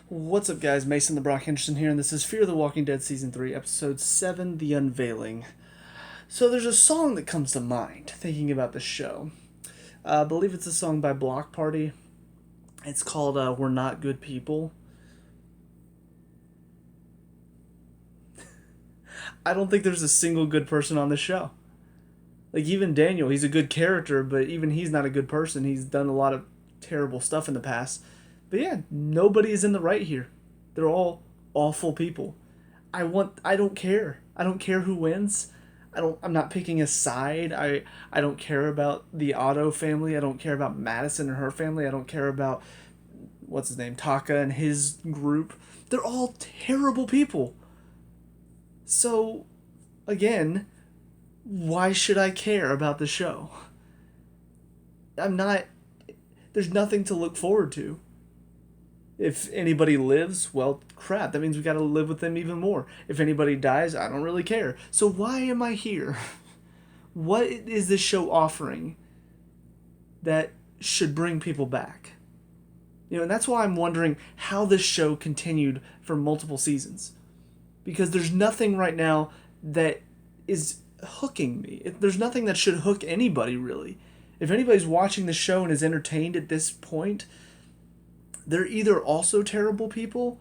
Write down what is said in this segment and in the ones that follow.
What's up, guys? Mason the Brock Henderson here, and this is Fear the Walking Dead Season 3, Episode 7, The Unveiling. So there's a song that comes to mind, thinking about the show. I believe it's a song by Block Party. It's called We're Not Good People. I don't think there's a single good person on the show. Like, even Daniel, he's a good character, but even he's not a good person. He's done a lot of terrible stuff in the past. But yeah, nobody is in the right here. They're all awful people. I don't care. I don't care who wins. I'm not picking a side. I don't care about the Otto family. I don't care about Madison and her family. I don't care about what's his name, Taka and his group. They're all terrible people. So again, why should I care about the show? I'm not There's nothing to look forward to. If anybody lives, well, crap, that means we gotta live with them even more. If anybody dies, I don't really care. So why am I here? What is this show offering that should bring people back? And that's why I'm wondering how this show continued for multiple seasons. Because there's nothing right now that is hooking me. There's nothing that should hook anybody, really. If anybody's watching the show and is entertained at this point, they're either also terrible people,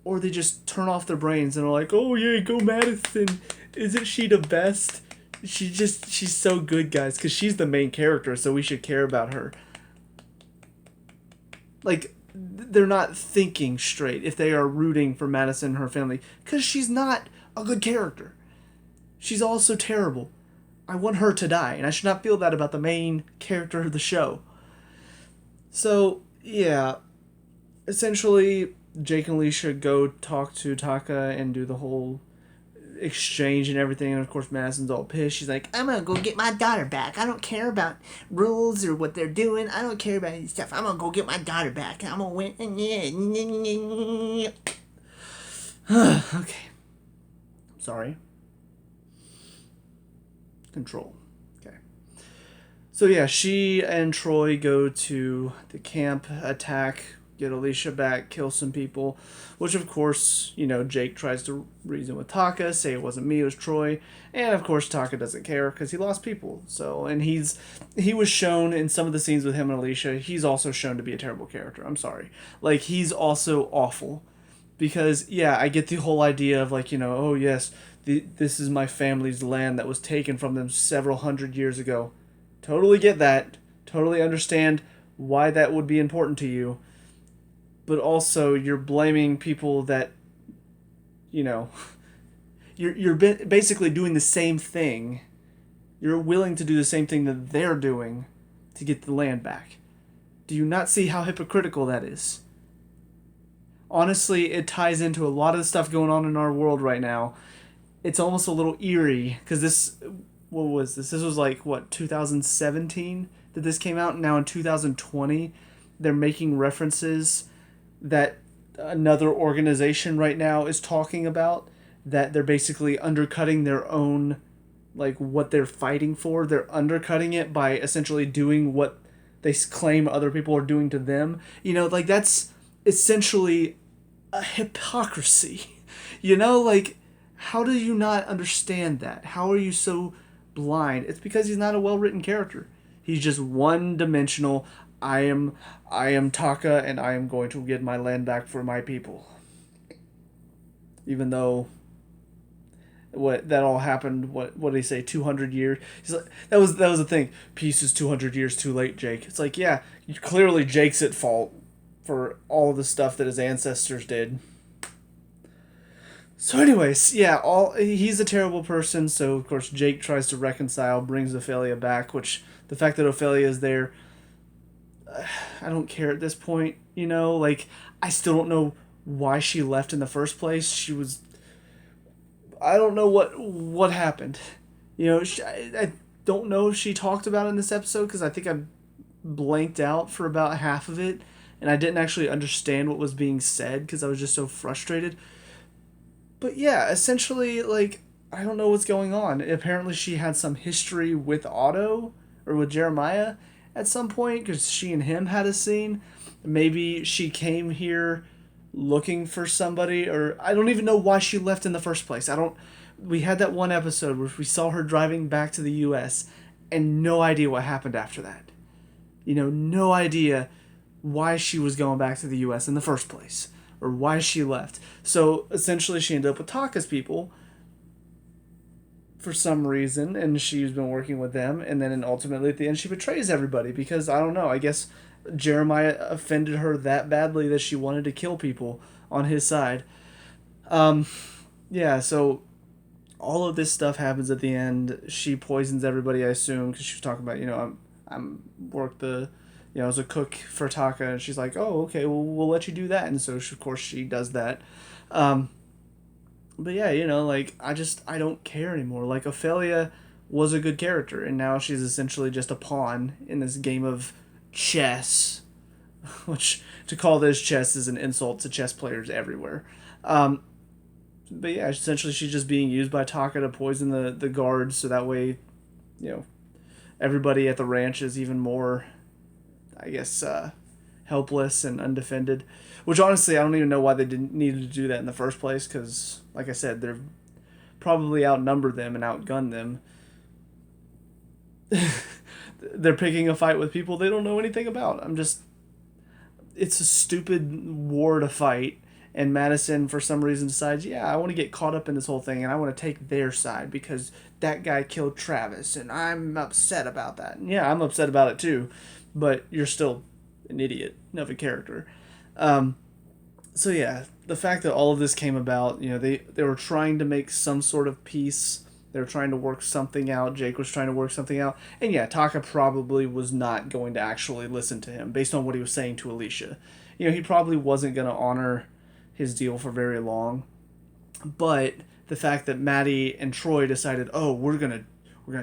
or they just turn off their brains and are like, oh yeah, go Madison. Isn't she the best? She's so good, guys, because she's the main character, so we should care about her. Like, they're not thinking straight if they are rooting for Madison and her family, because she's not a good character. She's also terrible. I want her to die, and I should not feel that about the main character of the show. So, yeah. Essentially, Jake and Alicia go talk to Taka and do the whole exchange and everything, and of course Madison's all pissed. She's like, I'm gonna go get my daughter back. I don't care about rules or what they're doing. I don't care about any stuff. I'm gonna go get my daughter back. I'm gonna win. Okay. I'm sorry. Control. Okay. So yeah, she and Troy go to the camp, attack, get Alicia back, kill some people, which of course, Jake tries to reason with Taka, say it wasn't me, it was Troy, and of course Taka doesn't care because he lost people. So, and he was shown in some of the scenes with him and Alicia, he's also shown to be a terrible character. I'm sorry. Like, he's also awful. Because, yeah, I get the whole idea of, like, oh yes, this is my family's land that was taken from them several hundred years ago. Totally get that. Totally understand why that would be important to you. But also, you're blaming people that, you're basically doing the same thing. You're willing to do the same thing that they're doing to get the land back. Do you not see how hypocritical that is? Honestly, it ties into a lot of the stuff going on in our world right now. It's almost a little eerie, because what was this? This was like, 2017 that this came out? Now in 2020, they're making references that another organization right now is talking about, that they're basically undercutting their own, like, what they're fighting for. They're undercutting it by essentially doing what they claim other people are doing to them. Like, that's essentially a hypocrisy. Like, how do you not understand that? How are you so blind? It's because he's not a well-written character. He's just one-dimensional. I am Taka, and I am going to get my land back for my people. Even though what that all happened, what did he say, 200 years? He's like, that was the thing. Peace is 200 years too late, Jake. It's like, yeah, clearly Jake's at fault for all the stuff that his ancestors did. So anyways, yeah, he's a terrible person, so of course Jake tries to reconcile, brings Ophelia back, which the fact that Ophelia is there, I don't care at this point, like, I still don't know why she left in the first place. I don't know what happened. I don't know if she talked about it in this episode, because I think I blanked out for about half of it, and I didn't actually understand what was being said, because I was just so frustrated. But yeah, essentially, like, I don't know what's going on. Apparently she had some history with Otto, or with Jeremiah, at some point, because she and him had a scene. Maybe she came here looking for somebody, or I don't even know why she left in the first place. I don't. We had that one episode where we saw her driving back to the U.S. and no idea what happened after that. No idea why she was going back to the U.S. in the first place, or why she left. So essentially, she ended up with Taka's people for some reason, and she's been working with them, and then ultimately at the end she betrays everybody because, I don't know, I guess Jeremiah offended her that badly that she wanted to kill people on his side. Yeah, so all of this stuff happens at the end. She poisons everybody, I assume, because she was talking about, I'm work the, as a cook for Taka, and she's like, oh, okay, well, we'll let you do that, and so of course she does that. But yeah, I don't care anymore. Like, Ophelia was a good character, and now she's essentially just a pawn in this game of chess, which to call this chess is an insult to chess players everywhere. But yeah, essentially she's just being used by Taka to poison the guards, so that way, everybody at the ranch is even more, I guess, helpless and undefended. Which honestly, I don't even know why they didn't need to do that in the first place, because, like I said, they're probably outnumbered them and outgunned them. They're picking a fight with people they don't know anything about. It's a stupid war to fight, and Madison, for some reason, decides, yeah, I want to get caught up in this whole thing, and I want to take their side because that guy killed Travis, and I'm upset about that. And yeah, I'm upset about it too, but you're still an idiot of a character. So yeah, the fact that all of this came about, they were trying to make some sort of peace. They were trying to work something out. Jake was trying to work something out. And yeah, Taka probably was not going to actually listen to him based on what he was saying to Alicia. He probably wasn't going to honor his deal for very long. But the fact that Maddie and Troy decided, oh, we're gonna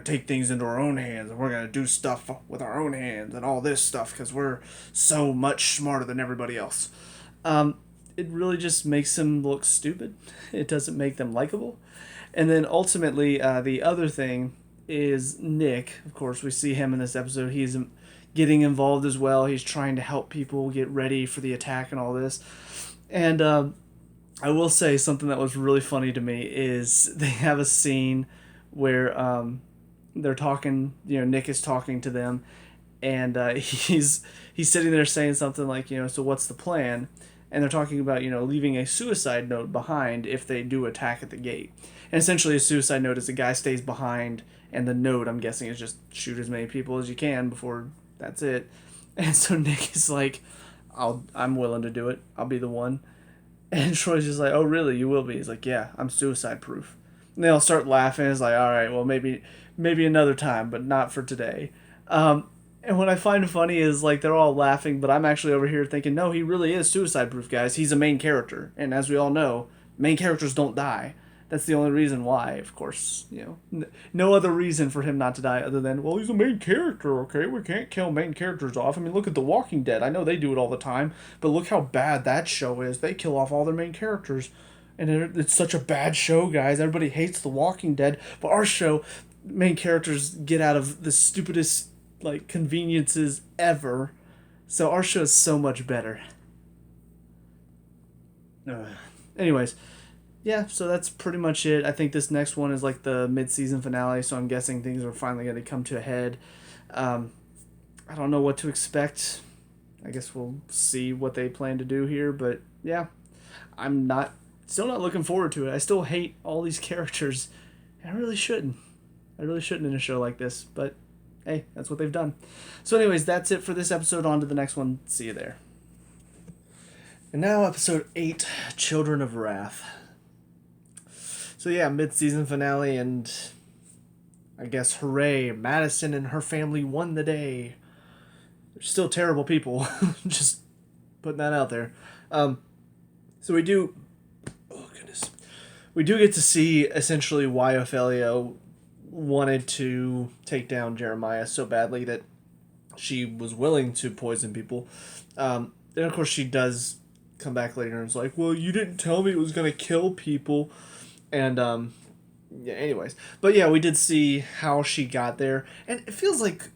take things into our own hands, and we're gonna do stuff with our own hands and all this stuff because we're so much smarter than everybody else. It really just makes them look stupid. It doesn't make them likable. And then ultimately, the other thing is Nick. Of course, we see him in this episode. He's getting involved as well. He's trying to help people get ready for the attack and all this. And I will say something that was really funny to me is they have a scene where they're talking. Nick is talking to them, and he's sitting there saying something like, so what's the plan? And they're talking about, leaving a suicide note behind if they do attack at the gate. And essentially a suicide note is a guy stays behind, and the note, I'm guessing, is just shoot as many people as you can before that's it. And so Nick is like, I'm willing to do it. I'll be the one. And Troy's just like, oh, really? You will be? He's like, yeah, I'm suicide proof. And they all start laughing. It's like, all right, well, maybe another time, but not for today. And what I find funny is, like, they're all laughing, but I'm actually over here thinking, no, he really is suicide-proof, guys. He's a main character. And as we all know, main characters don't die. That's the only reason why, of course. No other reason for him not to die other than, well, he's a main character, okay? We can't kill main characters off. I mean, look at The Walking Dead. I know they do it all the time, but look how bad that show is. They kill off all their main characters. And it's such a bad show, guys. Everybody hates The Walking Dead. But our show, main characters get out of the stupidest conveniences ever. So our show is so much better. Anyways, yeah, so that's pretty much it. I think this next one is like the mid-season finale, so I'm guessing things are finally going to come to a head. I don't know what to expect. I guess we'll see what they plan to do here, but yeah, I'm still not looking forward to it. I still hate all these characters. I really shouldn't. I really shouldn't in a show like this, but hey, that's what they've done. So anyways, that's it for this episode. On to the next one. See you there. And now episode 8, Children of Wrath. So yeah, mid-season finale, and I guess hooray, Madison and her family won the day. They're still terrible people. Just putting that out there. So we do get to see essentially why Ophelia wanted to take down Jeremiah so badly that she was willing to poison people. Then of course she does come back later and is like, well, you didn't tell me it was going to kill people. And yeah, anyways. But yeah, we did see how she got there. And it feels like,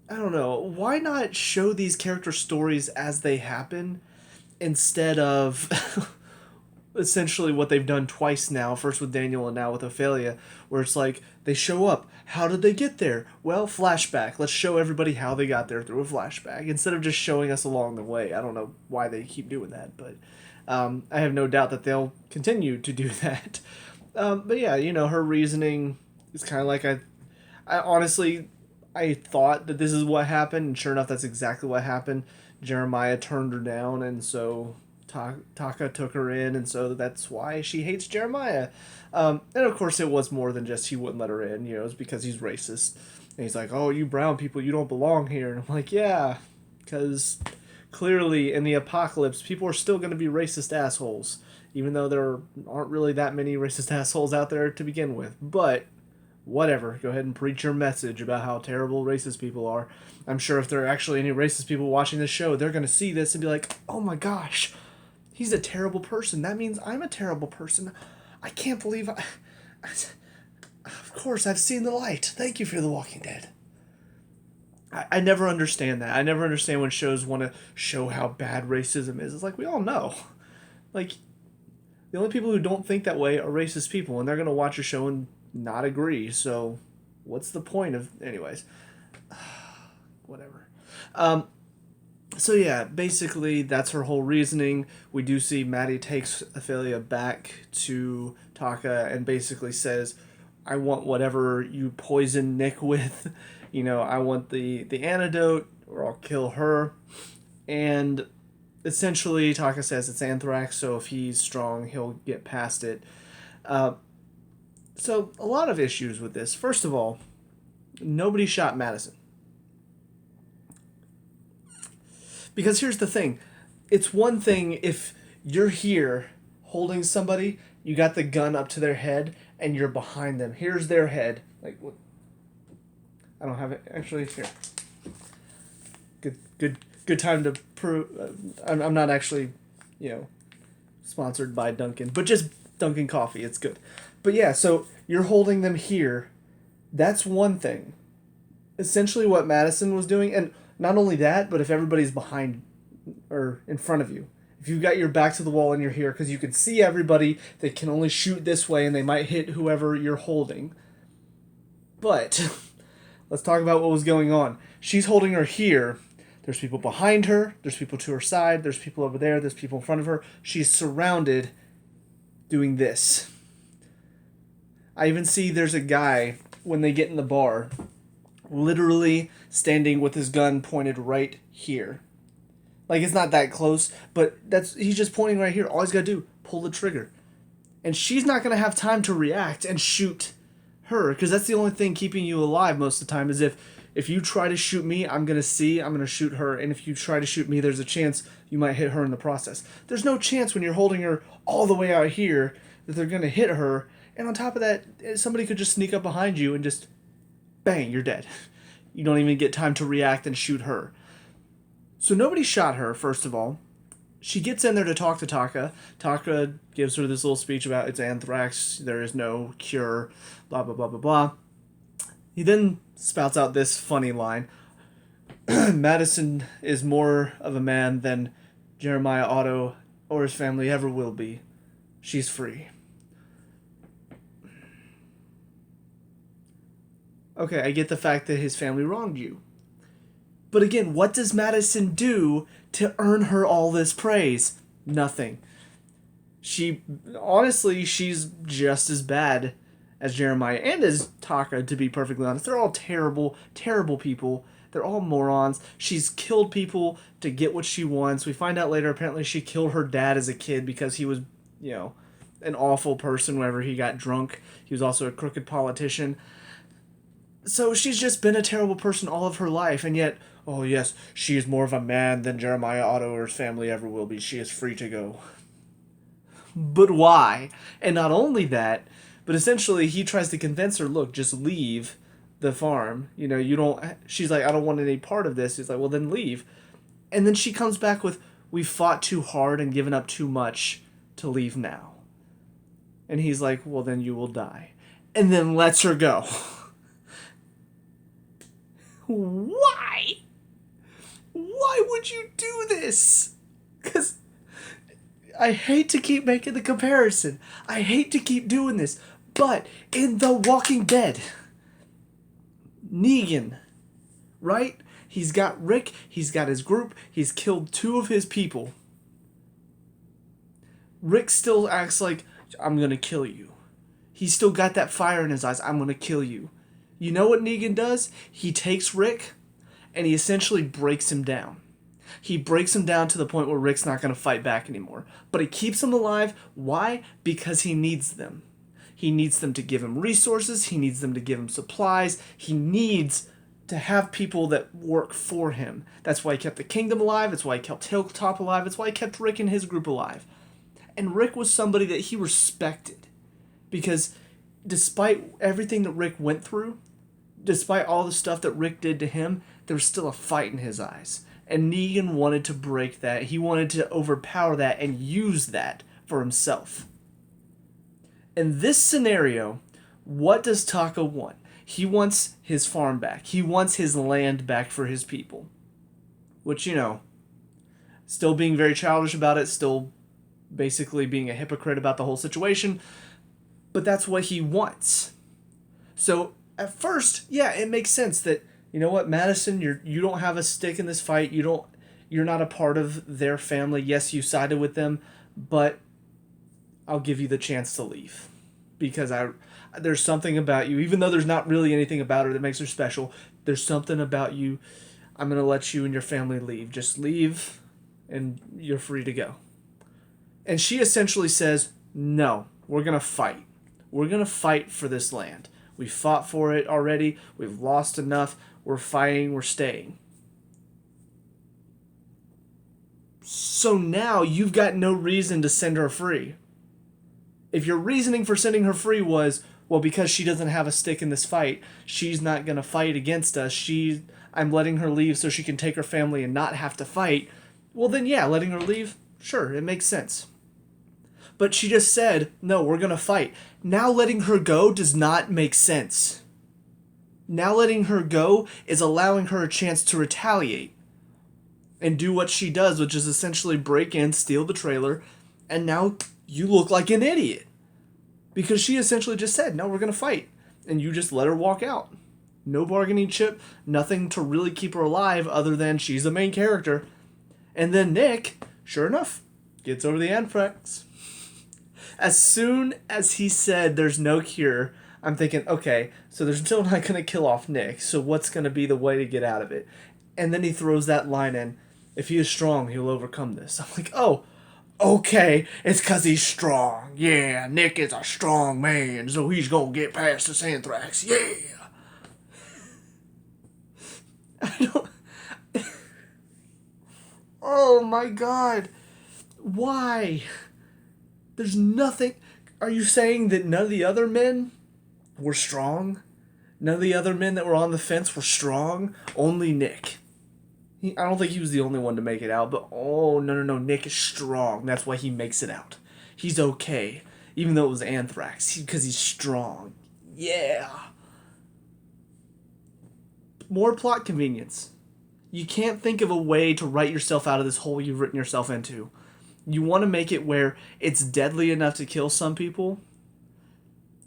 I don't know, why not show these character stories as they happen instead of essentially what they've done twice now, first with Daniel and now with Ophelia, where it's like they show up. How did they get there? Well, flashback. Let's show everybody how they got there through a flashback instead of just showing us along the way. I don't know why they keep doing that, but I have no doubt that they'll continue to do that. But yeah, her reasoning is kind of like I honestly, I thought that this is what happened, and sure enough, that's exactly what happened. Jeremiah turned her down, and so Taka took her in, and so that's why she hates Jeremiah. And of course, it was more than just he wouldn't let her in. It was because he's racist. And he's like, "Oh, you brown people, you don't belong here." And I'm like, "Yeah, because clearly in the apocalypse, people are still going to be racist assholes, even though there aren't really that many racist assholes out there to begin with." But whatever, go ahead and preach your message about how terrible racist people are. I'm sure if there are actually any racist people watching this show, they're going to see this and be like, "Oh my gosh, he's a terrible person. That means I'm a terrible person. I can't believe Of course, I've seen the light. Thank you for The Walking Dead." I never understand that. I never understand when shows want to show how bad racism is. It's like, we all know. Like, the only people who don't think that way are racist people, and they're going to watch a show and not agree. So, what's the point of... Anyways. Whatever. So yeah, basically that's her whole reasoning. We do see Maddie takes Ophelia back to Taka and basically says, "I want whatever you poison Nick with. I want the antidote or I'll kill her." And essentially Taka says it's anthrax, so if he's strong, he'll get past it. So a lot of issues with this. First of all, nobody shot Madison. Because here's the thing. It's one thing if you're here holding somebody, you got the gun up to their head, and you're behind them. Here's their head. Like, what? I don't have it. Actually, here. Good time to prove... I'm not actually, sponsored by Dunkin', but just Dunkin' Coffee. It's good. But yeah, so you're holding them here. That's one thing. Essentially what Madison was doing, and... Not only that, but if everybody's behind or in front of you. If you've got your back to the wall and you're here, because you can see everybody, they can only shoot this way and they might hit whoever you're holding. But let's talk about what was going on. She's holding her here. There's people behind her. There's people to her side. There's people over there. There's people in front of her. She's surrounded doing this. I even see there's a guy, when they get in the bar, literally standing with his gun pointed right here. Like, it's not that close, but he's just pointing right here. All he's got to do, pull the trigger. And she's not going to have time to react and shoot her, because that's the only thing keeping you alive most of the time, is if you try to shoot me, I'm going to shoot her, and if you try to shoot me, there's a chance you might hit her in the process. There's no chance when you're holding her all the way out here that they're going to hit her, and on top of that, somebody could just sneak up behind you and just, bang, you're dead. You don't even get time to react and shoot her. So nobody shot her, first of all. She gets in there to talk to Taka. Taka gives her this little speech about it's anthrax, there is no cure, blah, blah, blah, blah, blah. He then spouts out this funny line. Madison is more of a man than Jeremiah Otto or his family ever will be. She's free. Okay, I get the fact that his family wronged you. But again, what does Madison do to earn her all this praise? Nothing. Honestly, she's just as bad as Jeremiah and as Taka, to be perfectly honest. They're all terrible, terrible people. They're all morons. She's killed people to get what she wants. We find out later, apparently she killed her dad as a kid because he was, an awful person whenever he got drunk. He was also a crooked politician. So she's just been a terrible person all of her life, and yet, oh yes, she is more of a man than Jeremiah Otto or his family ever will be. She is free to go. But why? And not only that, but essentially he tries to convince her, look, just leave the farm. She's like, I don't want any part of this. He's like, well, then leave. And then she comes back with, we fought too hard and given up too much to leave now. And he's like, well, then you will die. And then lets her go. Why? Why would you do this? Because I hate to keep making the comparison. I hate to keep doing this. But in The Walking Dead, Negan, right? He's got Rick, he's got his group, he's killed 2 of his people. Rick still acts like, I'm gonna kill you. He's still got that fire in his eyes, I'm gonna kill you. You know what Negan does? He takes Rick and he essentially breaks him down. He breaks him down to the point where Rick's not gonna fight back anymore. But he keeps him alive. Why? Because he needs them. He needs them to give him resources, he needs them to give him supplies, he needs to have people that work for him. That's why he kept the kingdom alive, that's why he kept Hilltop alive, that's why he kept Rick and his group alive. And Rick was somebody that he respected. Because despite everything that Rick went through, despite all the stuff that Rick did to him, there was still a fight in his eyes. And Negan wanted to break that. He wanted to overpower that and use that for himself. In this scenario, what does Taka want? He wants his farm back. He wants his land back for his people. Which, you know, still being very childish about it, still basically being a hypocrite about the whole situation. But that's what he wants. So, at first, yeah, it makes sense that, you know what, Madison, you don't have a stake in this fight. You're not a part of their family. Yes, you sided with them, but I'll give you the chance to leave. Because there's something about you, even though there's not really anything about her that makes her special, there's something about you. I'm going to let you and your family leave. Just leave, and you're free to go. And she essentially says, no, we're going to fight. We're going to fight for this land. We fought for it already. We've lost enough. We're fighting. We're staying. So now you've got no reason to send her free. If your reasoning for sending her free was, well, because she doesn't have a stick in this fight, she's not going to fight against us. I'm letting her leave so she can take her family and not have to fight. Well, then, yeah, letting her leave, sure, it makes sense. But she just said, no, we're going to fight. Now letting her go does not make sense. Now letting her go is allowing her a chance to retaliate and do what she does, which is essentially break in, steal the trailer, and now you look like an idiot. Because she essentially just said, no, we're going to fight. And you just let her walk out. No bargaining chip, nothing to really keep her alive other than she's the main character. And then Nick, sure enough, gets over the anthrax. As soon as he said there's no cure, I'm thinking, okay, so they're still not going to kill off Nick, so what's going to be the way to get out of it? And then he throws that line in, if he is strong, he'll overcome this. I'm like, oh, okay, it's because he's strong. Yeah, Nick is a strong man, so he's going to get past this anthrax. Yeah. I don't... Oh my god. Why? There's nothing... Are you saying that none of the other men were strong? None of the other men that were on the fence were strong? Only Nick. I don't think he was the only one to make it out, but oh, no, Nick is strong. That's why he makes it out. He's okay, even though it was anthrax, because he's strong. Yeah. More plot convenience. You can't think of a way to write yourself out of this hole you've written yourself into. You want to make it where it's deadly enough to kill some people,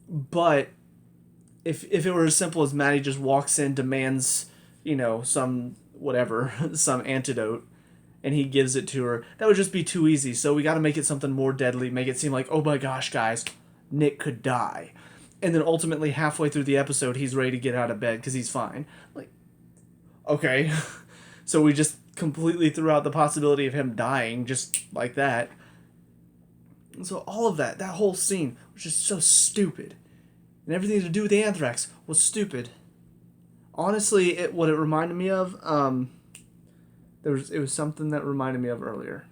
but if it were as simple as Maddie just walks in, demands, some whatever, some antidote, and he gives it to her, that would just be too easy. So we got to make it something more deadly, make it seem like, oh my gosh, guys, Nick could die. And then ultimately halfway through the episode, he's ready to get out of bed because he's fine. Like, okay. So we just completely threw out the possibility of him dying just like that. And so all of that whole scene was just so stupid. And everything to do with the anthrax was stupid. Honestly, what it reminded me of, it was something that reminded me of earlier.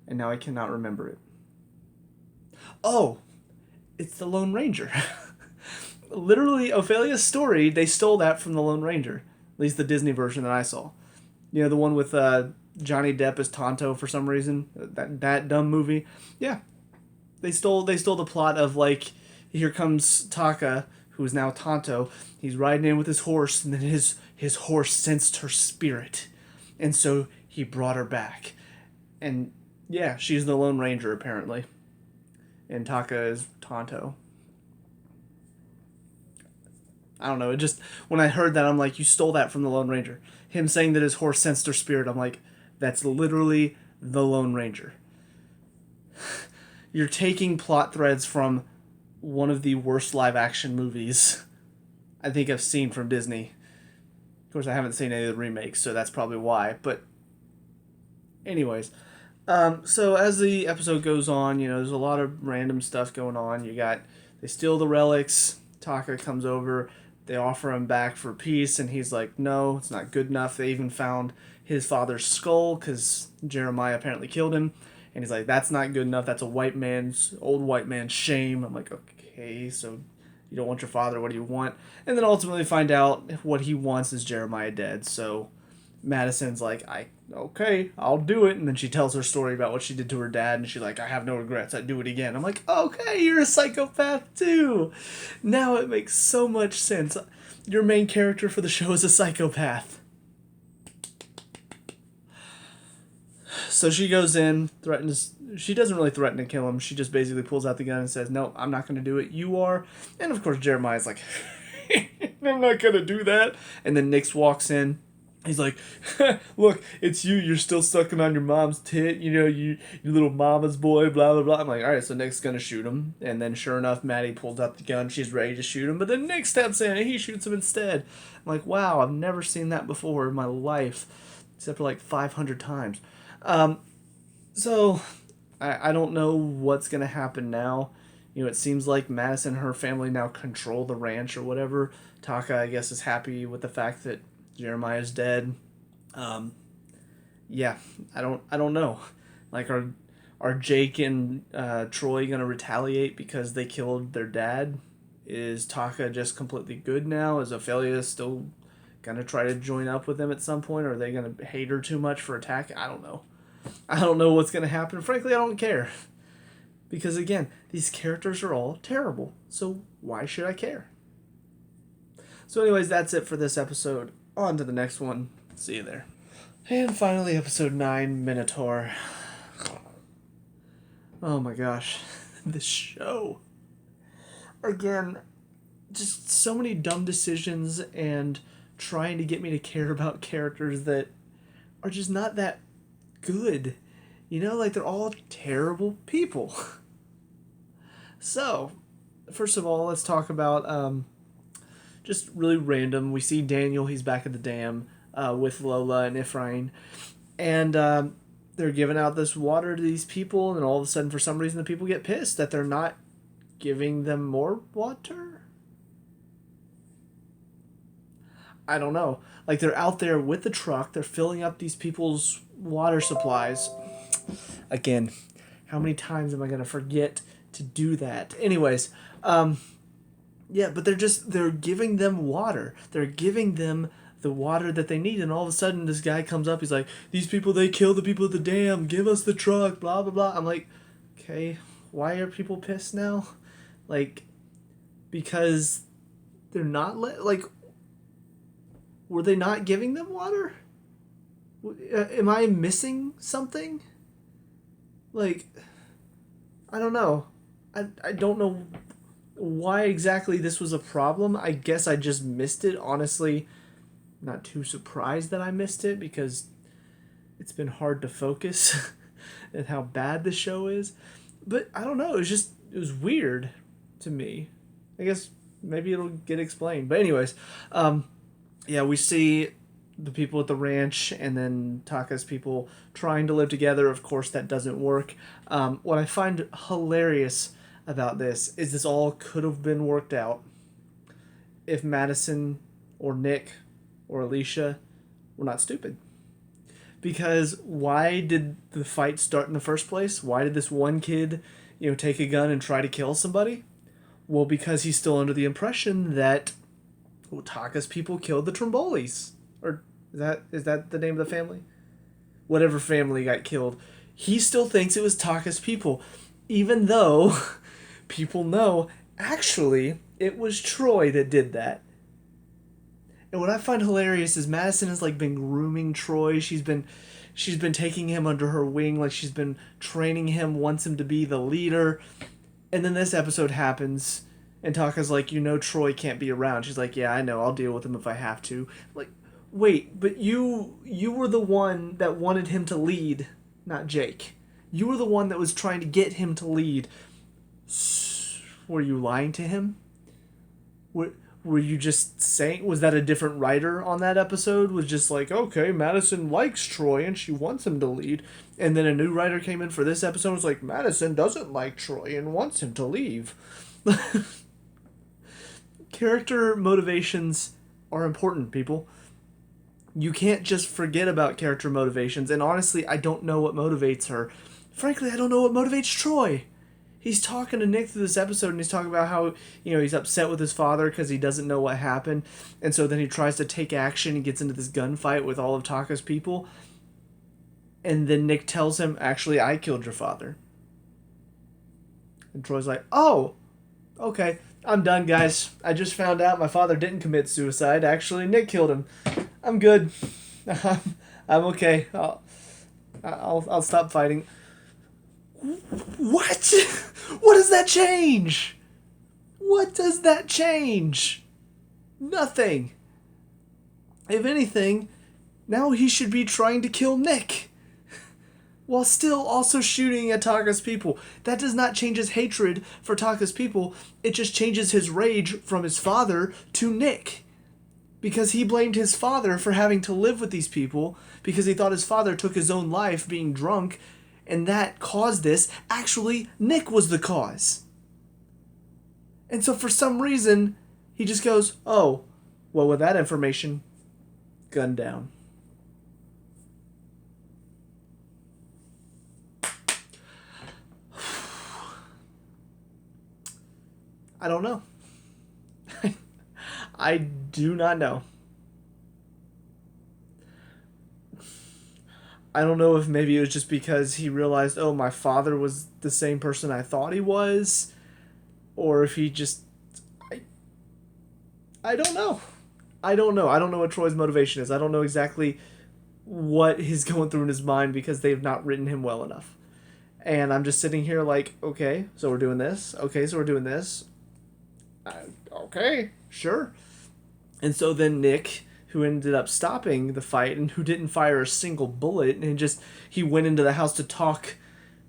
And now I cannot remember it. Oh, it's the Lone Ranger. Literally, Ophelia's story, they stole that from the Lone Ranger. At least the Disney version that I saw. The one with Johnny Depp as Tonto for some reason. That dumb movie. Yeah. They stole the plot of, like, here comes Taka, who is now Tonto. He's riding in with his horse, and then his horse sensed her spirit. And so he brought her back. And Yeah, she's the Lone Ranger apparently, and Taka is Tonto. I don't know. It just when I heard that, I'm like, you stole that from the Lone Ranger. Him saying that his horse sensed her spirit, I'm like, that's literally the Lone Ranger. You're taking plot threads from one of the worst live action movies I think I've seen from Disney. Of course, I haven't seen any of the remakes, so that's probably why. But, anyways, so as the episode goes on, there's a lot of random stuff going on. They steal the relics. Taka comes over. They offer him back for peace, and he's like, no, it's not good enough. They even found his father's skull because Jeremiah apparently killed him. And he's like, that's not good enough. That's old white man's shame. I'm like, okay, so you don't want your father. What do you want? And then ultimately find out what he wants is Jeremiah dead. So Madison's like, okay, I'll do it. And then she tells her story about what she did to her dad. And she's like, I have no regrets. I'd do it again. I'm like, okay, you're a psychopath too. Now it makes so much sense. Your main character for the show is a psychopath. So she goes in, she doesn't really threaten to kill him. She just basically pulls out the gun and says, no, I'm not going to do it. You are. And of course, Jeremiah's like, I'm not going to do that. And then Nix walks in. He's like, look, it's you. You're still sucking on your mom's tit. You little mama's boy, blah, blah, blah. I'm like, all right, so Nick's going to shoot him. And then sure enough, Maddie pulls out the gun. She's ready to shoot him. But then Nick steps in and he shoots him instead. I'm like, wow, I've never seen that before in my life. Except for like 500 times. So I don't know what's going to happen now. It seems like Madison and her family now control the ranch or whatever. Taka, I guess, is happy with the fact that Jeremiah's dead. Yeah, I don't know. Like, are Jake and Troy gonna retaliate because they killed their dad? Is Taka just completely good now? Is Ophelia still gonna try to join up with them at some point? Or are they gonna hate her too much for attacking? I don't know. I don't know what's gonna happen. Frankly, I don't care. Because again, these characters are all terrible. So why should I care? So anyways, that's it for this episode. On to the next one. See you there. And finally, episode 9, Minotaur. Oh my gosh. This show. Again, just so many dumb decisions and trying to get me to care about characters that are just not that good. Like they're all terrible people. So, first of all, let's talk about just really random. We see Daniel, he's back at the dam with Lola and Ephraim. And they're giving out this water to these people, and all of a sudden, for some reason, the people get pissed that they're not giving them more water? I don't know. Like, they're out there with the truck, they're filling up these people's water supplies. Again, how many times am I going to forget to do that? Anyways, yeah, but they're giving them water. They're giving them the water that they need, and all of a sudden this guy comes up, he's like, these people, they kill the people at the dam, give us the truck, blah, blah, blah. I'm like, okay, why are people pissed now? Like, because they're not, were they not giving them water? Am I missing something? Like, I don't know. I don't know why exactly this was a problem. I guess I just missed it. Honestly, not too surprised that I missed it because it's been hard to focus at how bad the show is. But I don't know. It was weird to me. I guess maybe it'll get explained. But anyways, yeah, we see the people at the ranch and then Taka's people trying to live together. Of course, that doesn't work. What I find hilarious about this all could have been worked out if Madison or Nick or Alicia were not stupid. Because why did the fight start in the first place? Why did this one kid, take a gun and try to kill somebody? Well, because he's still under the impression that Taka's people killed the Trombolis. Or is that the name of the family? Whatever family got killed. He still thinks it was Taka's people. Even though people know, actually, it was Troy that did that. And what I find hilarious is Madison has been grooming Troy. She's been she's been taking him under her wing, like she's been training him, wants him to be the leader. And then this episode happens, and Taka's like, Troy can't be around. She's like, yeah, I know, I'll deal with him if I have to. Like, wait, but you were the one that wanted him to lead, not Jake. You were the one that was trying to get him to lead. Were you lying to him? Were you just saying, was that a different writer on that episode? Was just like, okay, Madison likes Troy and she wants him to lead. And then a new writer came in for this episode and was like, Madison doesn't like Troy and wants him to leave. Character motivations are important, people. You can't just forget about character motivations. And honestly, I don't know what motivates her. Frankly, I don't know what motivates Troy. He's talking to Nick through this episode, and he's talking about how, he's upset with his father because he doesn't know what happened. And so then he tries to take action and gets into this gunfight with all of Taka's people. And then Nick tells him, actually, I killed your father. And Troy's like, oh, okay, I'm done, guys. I just found out my father didn't commit suicide. Actually, Nick killed him. I'm good. I'm okay. I'll stop fighting. What? What does that change? What does that change? Nothing. If anything, now he should be trying to kill Nick, while still also shooting at Taka's people. That does not change his hatred for Taka's people. It just changes his rage from his father to Nick. Because he blamed his father for having to live with these people because he thought his father took his own life being drunk, and that caused this. Actually, Nick was the cause. And so for some reason, he just goes, oh, well, with that information, gun down. I don't know. I do not know. I don't know if maybe it was just because he realized, oh, my father was the same person I thought he was, or if he just... I don't know. I don't know. I don't know what Troy's motivation is. I don't know exactly what he's going through in his mind because they've not written him well enough. And I'm just sitting here like, okay, so we're doing this. Okay, so we're doing this. Okay, sure. And so then Nick, who ended up stopping the fight and who didn't fire a single bullet, and he went into the house to talk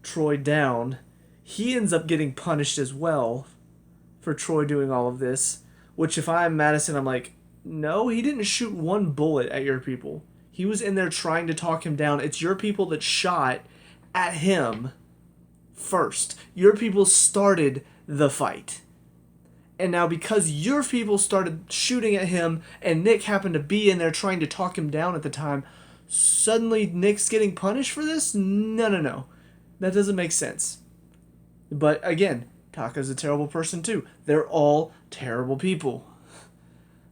Troy down, he ends up getting punished as well for Troy doing all of this, which if I'm Madison, I'm like, no, he didn't shoot one bullet at your people. He was in there trying to talk him down. It's your people that shot at him first. Your people started the fight. And now because your people started shooting at him and Nick happened to be in there trying to talk him down at the time, suddenly Nick's getting punished for this? No. That doesn't make sense. But again, Taka's a terrible person too. They're all terrible people.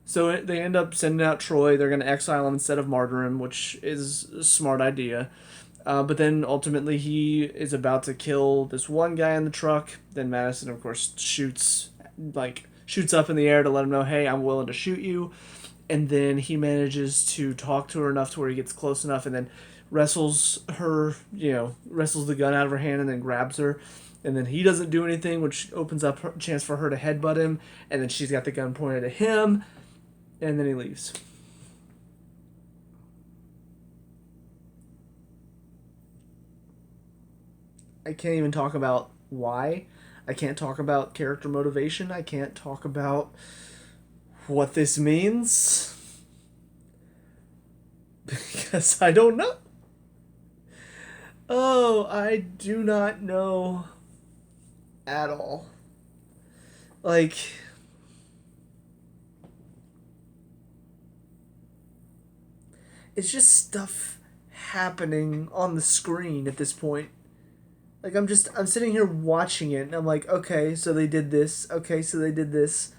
So they end up sending out Troy. They're going to exile him instead of martyr him, which is a smart idea. But then ultimately he is about to kill this one guy in the truck. Then Madison, of course, shoots up in the air to let him know, hey, I'm willing to shoot you. And then he manages to talk to her enough to where he gets close enough and then wrestles the gun out of her hand and then grabs her. And then he doesn't do anything, which opens up a chance for her to headbutt him. And then she's got the gun pointed at him. And then he leaves. I can't even talk about why. I can't talk about character motivation. I can't talk about what this means. Because I don't know. Oh, I do not know at all. Like, it's just stuff happening on the screen at this point. Like, I'm sitting here watching it, and I'm like, okay, so they did this. Okay, so they did this.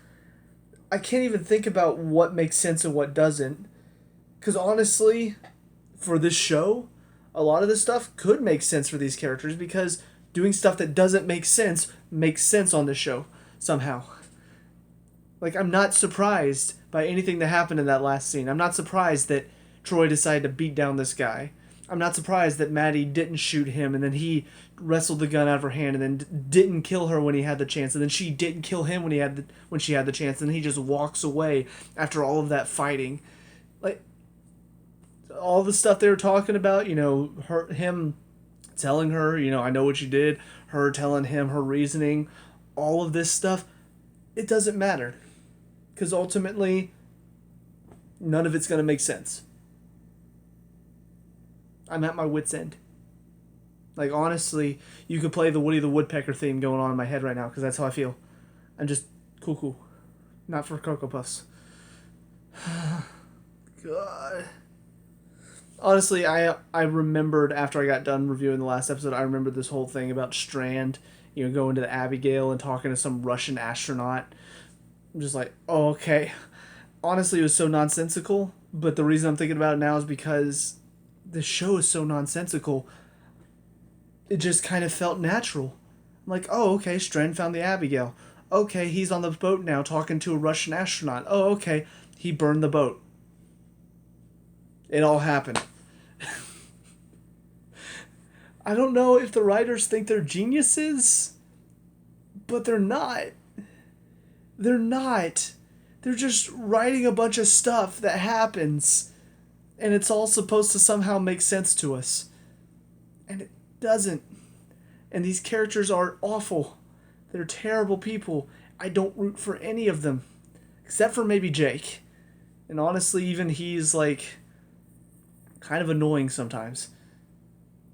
I can't even think about what makes sense and what doesn't. Because honestly, for this show, a lot of this stuff could make sense for these characters because doing stuff that doesn't make sense makes sense on this show somehow. Like, I'm not surprised by anything that happened in that last scene. I'm not surprised that Troy decided to beat down this guy. I'm not surprised that Maddie didn't shoot him, and then he wrestled the gun out of her hand, and then didn't kill her when he had the chance, and then she didn't kill him when she had the chance, and he just walks away after all of that fighting. Like, all the stuff they were talking about, him telling her, I know what you did, her telling him her reasoning, all of this stuff, it doesn't matter. Because ultimately, none of it's going to make sense. I'm at my wit's end. Like, honestly, you could play the Woody the Woodpecker theme going on in my head right now, because that's how I feel. I'm just cuckoo. Not for Cocoa Puffs. God. Honestly, I remembered after I got done reviewing the last episode, I remembered this whole thing about Strand, going to the Abigail and talking to some Russian astronaut. I'm just like, oh, okay. Honestly, it was so nonsensical, but the reason I'm thinking about it now is because the show is so nonsensical. It just kind of felt natural. I'm like, oh, okay, Strand found the Abigail. Okay, he's on the boat now talking to a Russian astronaut. Oh, okay, he burned the boat. It all happened. I don't know if the writers think they're geniuses, but they're not. They're not. They're just writing a bunch of stuff that happens, and it's all supposed to somehow make sense to us. And it doesn't. And these characters are awful. They're terrible people. I don't root for any of them. Except for maybe Jake. And honestly, even he's like kind of annoying sometimes.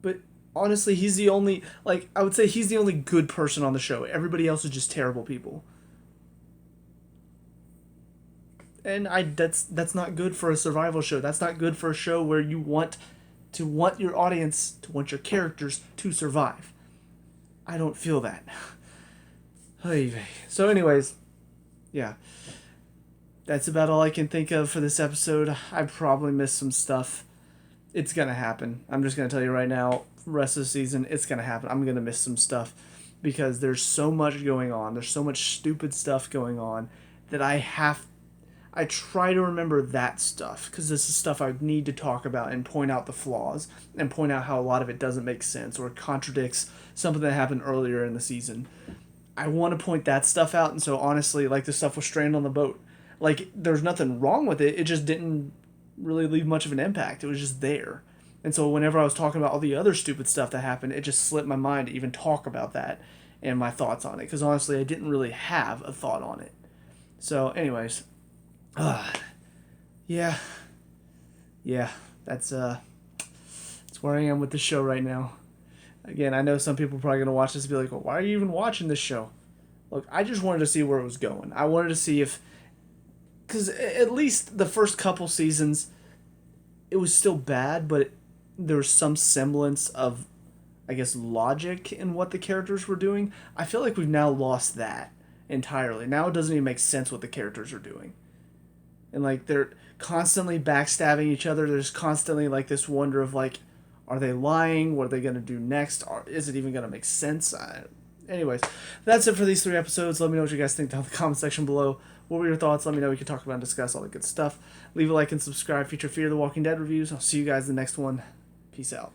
But honestly, he's the only, I would say he's the only good person on the show. Everybody else is just terrible people. And that's not good for a survival show. That's not good for a show where you want your audience, to want your characters to survive. I don't feel that. So anyways, yeah. That's about all I can think of for this episode. I probably missed some stuff. It's going to happen. I'm just going to tell you right now, rest of the season, it's going to happen. I'm going to miss some stuff because there's so much going on. There's so much stupid stuff going on that I try to remember that stuff because this is stuff I need to talk about and point out the flaws and point out how a lot of it doesn't make sense or contradicts something that happened earlier in the season. I want to point that stuff out, and so honestly, like the stuff with Strand on the boat, there's nothing wrong with it. It just didn't really leave much of an impact. It was just there. And so whenever I was talking about all the other stupid stuff that happened, it just slipped my mind to even talk about that and my thoughts on it because honestly, I didn't really have a thought on it. So anyways, yeah, that's where I am with the show right now. Again, I know some people are probably going to watch this and be like, well, why are you even watching this show? Look, I just wanted to see where it was going. I wanted to see because at least the first couple seasons, it was still bad, but there was some semblance of, I guess, logic in what the characters were doing. I feel like we've now lost that entirely. Now it doesn't even make sense what the characters are doing. And, they're constantly backstabbing each other. There's constantly, this wonder of, are they lying? What are they going to do next? Is it even going to make sense? Anyways, that's it for these 3 episodes. Let me know what you guys think down in the comment section below. What were your thoughts? Let me know. We can talk about and discuss all the good stuff. Leave a like and subscribe. Feature Fear the Walking Dead reviews. I'll see you guys in the next one. Peace out.